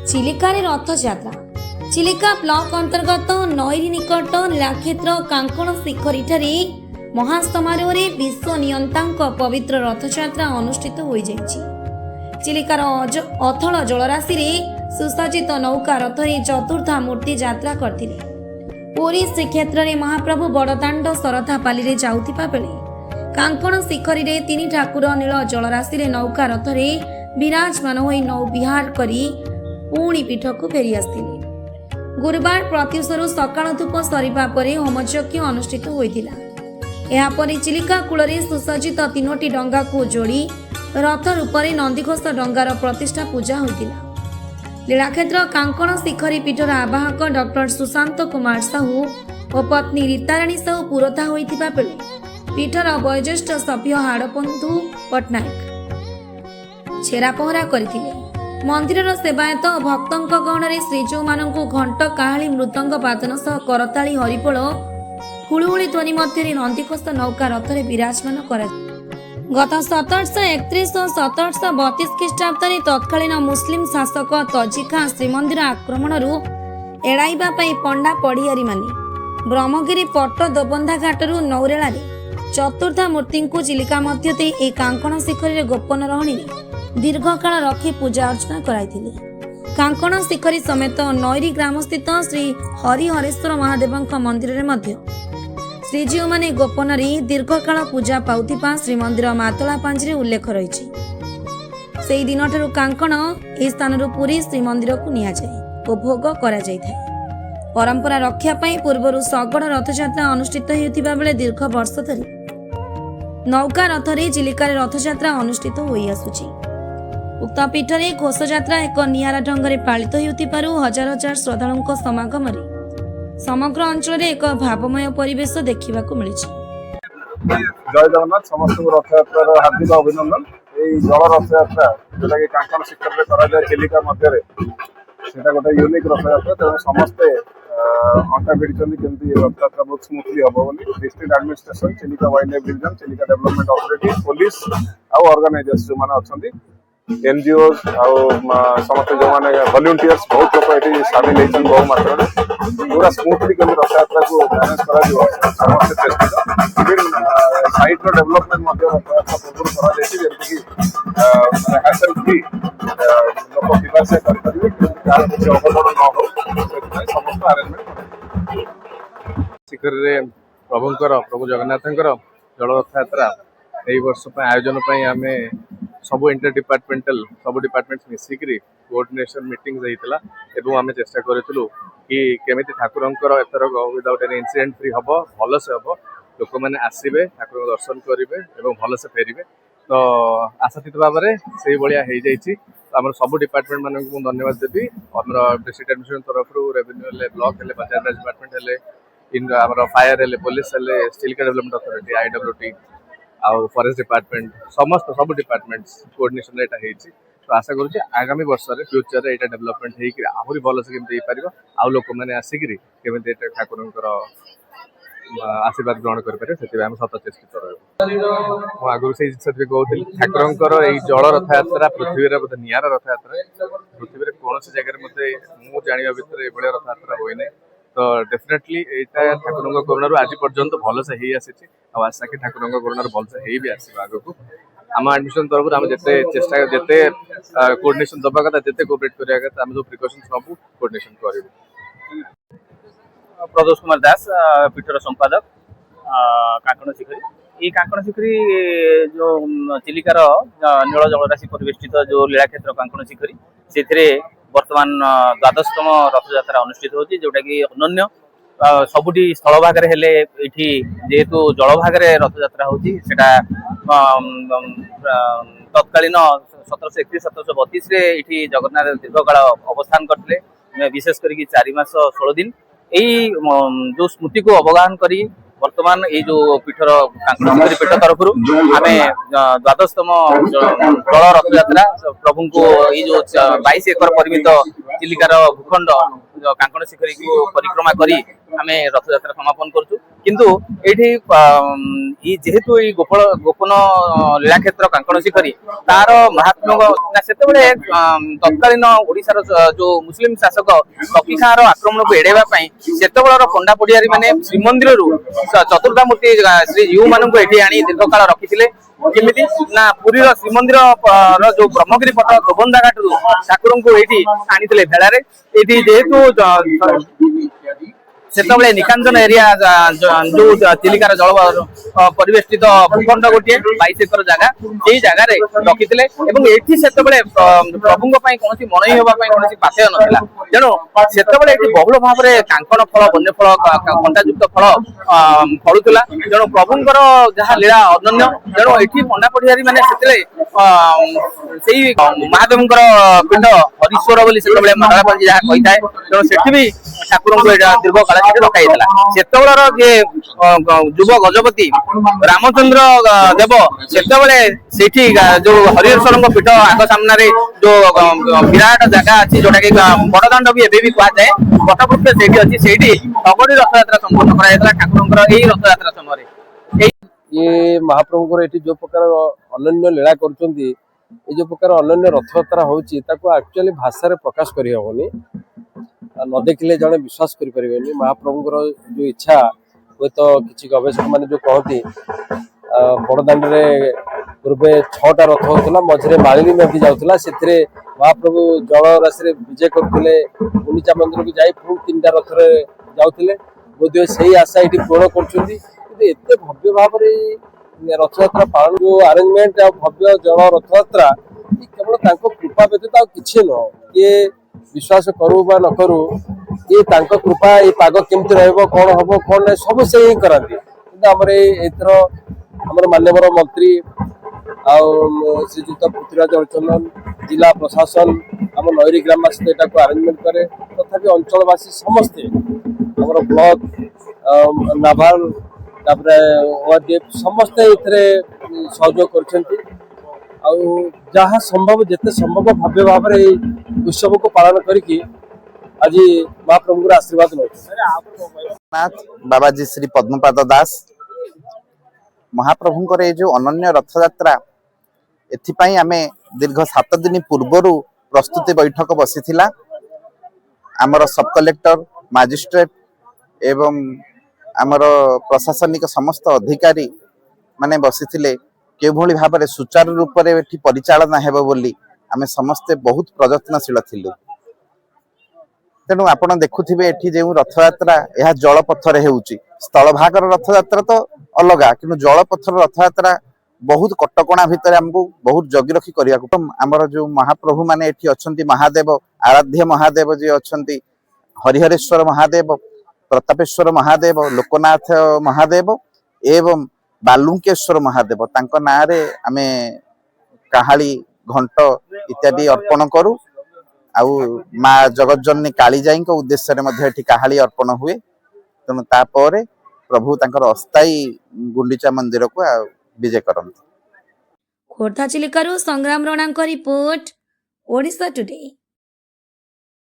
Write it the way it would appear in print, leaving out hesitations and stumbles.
चिलिकार Rathyatra Chilika block अंतर्गत नईरी निकट नीलाक्षेत्र कांकण शिखरी ठारे महासमारोह विश्व नियंता पवित्र रथयात्रा अनुष्ठित हो चिलिकार अथल जलराशि सुसज्जित नौका रथरे चतुर्था मूर्ति यात्रा करते पुरी श्रीक्षेत्र में महाप्रभु बड़दाण्ड शरधापाली जाऊा बेले कांकण शिखरी रे तीन ठाकुर नील जलराशि नौका रथरे विराजमान हो नौ विहार करी पुणी पीठ को फेरी आसते गुरुवार प्रत्युषरू सकाळ धूप सरिबा परे होमयज्ञ अनुष्ठित होइतिला। एहापरि चिलिका कूल सुसज्जित तीनोटी डंगा को जोड़ी रथ रूपरे नंदीघोष डंगार प्रतिष्ठा पूजा होइतिला। लीलाक्षेत्र कांकण शिखरी पीठर आवाहक डॉक्टर सुशांत कुमार साहू और पत्नी रीताराणी साहू पुरोधा होइतिबा बेले पीठर वयोज्येष्ठ सभ्य हाड़बंधु पट्टनायक छेरा पहरा करथिले। मंदिर सेवायत भक्तों गहन श्रीजौ मान घंट काहाली मृदंग बादन सह करताली हरिपोल हुलुहुली ध्वनि मध्य नंदीघोष नौका रथरे विराजमान कर गत 1731 और 1732 ख्रीष्टाब्द तत्कालीन मुस्लिम शासक तजी खां श्रीमंदिर आक्रमण एड़ाइबा पंडा पढ़ियारी माने ब्रह्मगिरी पट्ट दोबंधा घाटू नौरेला चतुर्था मूर्ति को चिलिका मध्य दे ए कांकण शिखरी गोपन रहणी दीर्घ काल रखी पूजा अर्चना कराइथिले। कांकण शिखरी समेत नईरी ग्राम स्थित श्री हरिहरेश्वर महादेव मंदिर में मध्य श्रीजीव माने गोपन दीर्घ काल पूजा पाउथिबा श्रीमंदिर मातला पांजरे उल्लेख रही से दिन ठारू कांकण ए स्थान पुरी श्रीमंदिर को निया जाए और भोग करा जाइଥାଏ। परंपरा रक्षा पाई पूर्वरु सगड़ रथयात्रा अनुष्ठित होता बेले दीर्घ वर्ष धरी नौका रथरे चिलिकार रथयात्रा अनुष्ठित होई आसुची। उक्त पीठरे घोषयात्रा एक नियारा ढंग पालित होतिबारु हजार हजार श्रद्धालुओं समागम समग्र अंचल एक भावमय परिवेश देखा मिली। जय जगन्नाथ समस्त रथयात्रा हार्दिक अभिनंदन। ये जल रथयात्रा जोटा कि कांकण शिखर में करा चिलिका मध्य सेटा गोटे यूनिक रथयात्रा तेणु समस्ते अंटा भिड़ी केमती रथयात्रा बहुत स्मूथली हम बोली district administration Chilika wild life division Chilika development authority police आउ ऑर्गेनाइजर्स जो माने अछंती एनजीओ समस्त जो मैंने वॉलंटियर्स बहुत लोग ये सामिल होती बहु मात्रा पूरा स्मूथली केमती रथयात्रा को मैनेज कर साइट डेवलपमेंट रथयात्रा पूर्व करमती लोक दिवासा करेंगे किसी अवगण न हो समस्त आरेंजमेंट शिखर प्रभुंकर प्रभु जगन्नाथंकर जल रथयात्रा यही वर्ष आयोजन आम सब इंटर डिपार्टमेंटल सब डिपार्टमेंट्स मिसिकी कोऑर्डिनेशन मीटिंग होता आम चेष्टा करूँ कि केमिति ठाकुरंकर एथर विदाउट एनी इंसिडेंट फ्री हम भल से हम लोक मैंने आसवे ठाकुर दर्शन करेंगे और भल से फेरबे तो आशातीत भाव में से भाया हो जाइए। आम सब डिपार्टमेंट मानक धन्यवाद देवी आम डिस्ट्रिक्ट एडमिनिस्ट्रेशन तरफ रेवेन्यू ब्लॉक पंचायत राज डिपार्टमेंट आम fire police Chilika development authority IWT आउ फॉरेस्ट डिपार्टमेंट समस्त सब डिपार्टमेंट्स कोऑर्डिनेशन एटा हेछि। तो आशा करूँ आगामी वर्ष फ्यूचर एटा डेवलपमेंट होकर आहरी भल से केमती पार आउ लोक मैंने आसिक केमती ठाकुर आशीर्वाद ग्रहण करें से आम सत चेष्टित रही आगुरी से जिन भी कहती ठाकुर जल रथयात्रा पृथ्वी बोधे नियारा रथयात्रा पृथ्वी कौन जगह मत जाना भितर ये रथयात्रा हुए तो डेफिनेटली यहाँ ठाकुर करुणार आज पर्यंत भल से ही आसी आशा कि ठाकुर करुणार भल से ही भी आस आग को आम एडमिशन तरफ आम जिते चेष्टा जिते कोऑर्डिनेशन दबा कथा जिते कोऑपरेट करा कथा आम जो प्रिकॉशन सब कोऑर्डिनेशन करूँ। प्रदोष कुमार दास पीठर संपादक कांकण शिखरी। ये कांकण शिखरी जो चिलिकार नील जलराशि परिवेष्टित जो लीलाक्षेत्र कांकण शिखरी से वर्तमान द्वादशतम रथयात्रा अनुष्ठित होती जोटा कि अनन्य सबुटी स्थल भाग जेहेतु जल भाग रथयात्रा होती तत्कालीन 1731 1732 जगन्नाथ दीर्घकाल अवस्थान करते विशेष करके 4 मास 16 दिन यही जो स्मृति को अवगाहन करी वर्तमान ये जो पीठर कांकण पीठ तरफ आम द्वादशतम जल रथयात्रा प्रभु को ये जो 22 एकर परिमित चिलिकार भूखंड कांकण शिखरी को परिक्रमा करी आमे रथ यात्रा समापन करछु किंतु एठी जेहेतु ई गोपन लीला क्षेत्र कांकण शिखरी तार महात्म्य सेते बेले तत्कालीन ओडिशार जो मुस्लिम शासक कपी खार आक्रमण को एड़ेबा पई सेते बेलर पंडा पडियारी माने श्रीमंदिर रु चतुर्धा मूर्ति श्री जीव मानन को एठी आनी दीर्घकाल रखिथिले केमिति ना पुरी श्रीमंदिर जो ब्रह्मगिरी पट गोबंदा घाट रु ठाकुर को एठी आनीथिले भेड़ारे एठी जेहेतु सेतबले निकांजन एरिया जो चिलिकार जल परिवेष्टित भूखंड गोटे 22 एकर जगह यही जगह रखिथिले एवं एठी सेतबले प्रभुंग पई कोनसी मनई होबा पई कोनसी पाथेय नथिला तेणु सेतबले एठी बहुल भाव रे कांकण फल वन्य फल कंटा युक्त फल फलुतला तेणु प्रभुंकर जहा लीला अनन्य तेणु एठी पंडा पडियारी माने सेतले सेही महादेवंकर पिंड हरीश्वर बोली सेतबले मंगला पंजी जहा कहिताय तेणु सेठी भी ठाकुर को दीर्घ काल रखाइला सेतबेलर जे युव गजपति रामचंद्र देव सेतबेले सेठी जो हरिहर पीठ आग सामने जो विराट जगह अच्छी जोटा कि बड़दाण्ड भी एबे भी कहा जाए बटवृक्ष सेठी अच्छी सेठी अगड़ी रथ यात्रा संपन्न करा ठाकुर यही रथ यात्रा समय ये महाप्रभु जो प्रकार अनन्य लीला कर जो प्रकार अनन्य रथ यात्रा होची एक्चुअली भाषा रे प्रकाश करी हबनी न देखिले जड़े विश्वास करि परिबेनी महाप्रभुଙ୍କର जो इच्छा हुए तो किसी गवेषक माने जो कहती बड़दाण्ड रे पूर्वे 6टा रथ होता मझे मालिनी नदी जाऊला से महाप्रभु जल राशि रे विजय करते गुंडीचा मंदिर को जाई पुणी 3टा रथ रे जाउथिले बोधे से आशा ये पूर्ण करते भव्य भाव रथ यात्रा पालन जो अरेंजमेंट भव्य जल रथ यात्रा केवल कृपा व्यतीत किसी न ये विश्वास करू बा न करू ये तांको कृपा ये पाग केमती रहबो कौन हबो कौन नहीं सब से ही कराती एथर हमर मान्यवर मंत्री श्रीजुक्त पृथ्वीराज हरिचंदन जिला प्रशासन आम नईरी ग्रामवासी को अरेंजमेंट करे तथापि अंचलवासी समस्ते हमर ब्लॉक नाभाल ओआरडीएफ समस्ते एथरे सहयोग करछंती जहाँ संभव जिते संभव भव्य भाव उत्सव को पालन करके आज महाप्रभु आशीर्वाद नाथ बाबाजी श्री पद्मपाद दास महाप्रभुंकर ये जो अनन्य रथ यात्रा एथिपाई आमे दीर्घ 7 दिन पूर्वर प्रस्तुति बैठक बसीथिला आमर सब कलेक्टर मजिस्ट्रेट एवं आमर प्रशासनिक समस्त अधिकारी माने बसीथिले केभली भाव में सुचारू रूप से परिचालना हेबो बोली आमे समस्ते बहुत प्रयत्नशील थिलु तेणु आपण देखुथिबे एठी जे रथ यात्रा यह जलपथर हेउची स्थल भागर रथ यात्रा तो अलगा किंतु जलपथर रथ यात्रा बहुत कटकणा भितर हमको बहुत जगी रखी करिया आमर जो महाप्रभु माने एठी अछंती महादेव आराध्य महादेव जे अछंती हरिहरेश्वर महादेव प्रतापेश्वर महादेव लोकनाथ महादेव एवं बालुंकेश्वर महादेव तांको नारे आमे काहाली घंट इत्यादि अर्पण करू आउ माँ जगज्जननी कालीजाई उद्देश्य काहाली अर्पण हुए तेणु तापर प्रभु तांकर अस्थायी गुंडीचा मंदिर को विजय करते। खोर्धा चिलिकारू संग्राम रणांक रिपोर्ट ओडिशा टुडे।